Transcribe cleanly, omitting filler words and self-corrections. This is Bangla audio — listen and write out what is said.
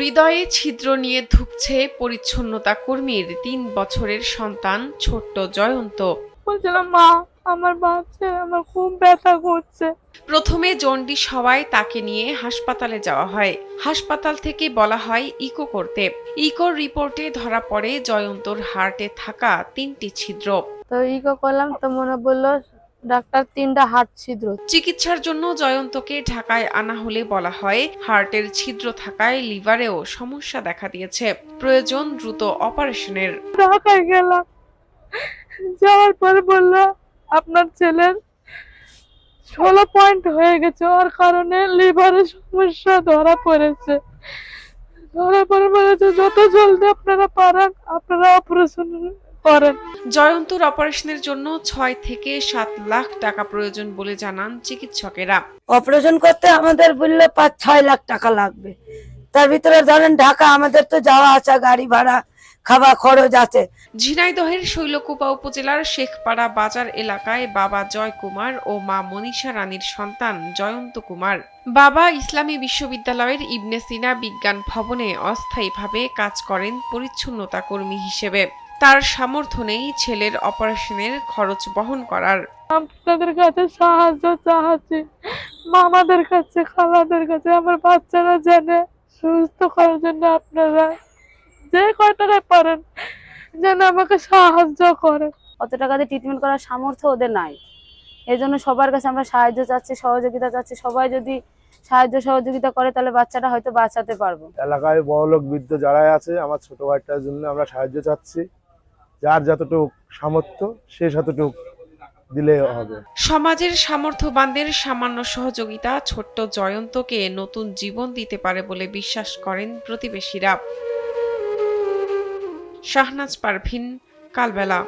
হৃদয়ে ছিদ্র নিয়ে ধুঁকছে পরিচ্ছন্নতা কর্মীর ৩ বছরের সন্তান ছোট্ট জয়ন্ত। বলছিলাম, মা আমার বাচ্চা আমার খুব ব্যথা করছে। প্রথমে জন্ডিস হওয়ায় তাকে নিয়ে হাসপাতালে যাওয়া হয়। হাসপাতাল থেকে বলা হয় ইকো করতে। ইকোর রিপোর্টে ধরা পড়ে জয়ন্তর হার্টে থাকা ৩টি ছিদ্র। তো ইকো করলাম, তো মনে বললো ডাক্তার 3টা হার্ট ছিদ্র। চিকিৎসার জন্য জয়ন্তকে ঢাকায় আনা হলে বলা হয় হার্টের ছিদ্র থাকায় লিভারেও সমস্যা দেখা দিয়েছে, প্রয়োজন দ্রুত অপারেশনের। ঢাকায় গেলাম, যাওয়ার পরে বললো আপনার ছেলের 16 পয়েন্ট হয়ে গেছে, ওর কারণে লিভারের সমস্যা ধরা পড়েছে। বলেছে যত জলদি আপনারা পারেন আপনারা অপারেশন করেন। জয়ন্তর অপারেশনের জন্য ৬ থেকে ৭ লাখ টাকা প্রয়োজন বলে জানান চিকিৎসকেরা। অপারেশন করতে আমাদের বললে ৫-৬ লাখ টাকা লাগবে। তার ভিতরে ধরেন ঢাকা আমাদের তো যাওয়া আসা, গাড়ি ভাড়া, খাওয়া খরচ আছে। ঝিনাইদহের শৈলকুপা উপজেলার শেখপাড়া বাজার এলাকায় বাবা জয় কুমার ও মা মনীষা রানীর সন্তান জয়ন্ত কুমার। বাবা ইসলামী বিশ্ববিদ্যালয়ের ইবনে সিনা বিজ্ঞান ভবনে অস্থায়ীভাবে কাজ করেন পরিচ্ছন্নতা কর্মী হিসেবে। তার সামর্থ্য নেই ছেলের অপারেশনের খরচ বহন করার। আপনাদের কাছে সাহায্য চাচ্ছি, মামাদের কাছে, খালাদের কাছে, আমার বাচ্চারা জানে সুস্থ করার জন্য আপনারা যে কয় টাকায় পারেন যেন আমাকে সাহায্য করেন। অত টাকা দিয়ে ট্রিটমেন্ট করার সামর্থ্য ওদের নাই। এই জন্য সবার কাছে আমরা সাহায্য চাচ্ছি, সহযোগিতা চাচ্ছি। সবাই যদি সাহায্য সহযোগিতা করে তাহলে বাচ্চাটা হয়তো বাঁচাতে পারবো। এলাকায় বড়লোক বৃদ্ধ যারাই আছে, আমার ছোট ভাইটার জন্য আমরা সাহায্য চাচ্ছি। যার যতটুকু সামর্থ্য সে ততটুকু দিলে হবে। সমাজের সামর্থ্যবানদের সামান্য সহযোগিতা ছোট্ট জয়ন্তকে নতুন জীবন দিতে পারে বলে বিশ্বাস করেন প্রতিবেশীরা। শাহনাজ পারভিন, কালবেলা।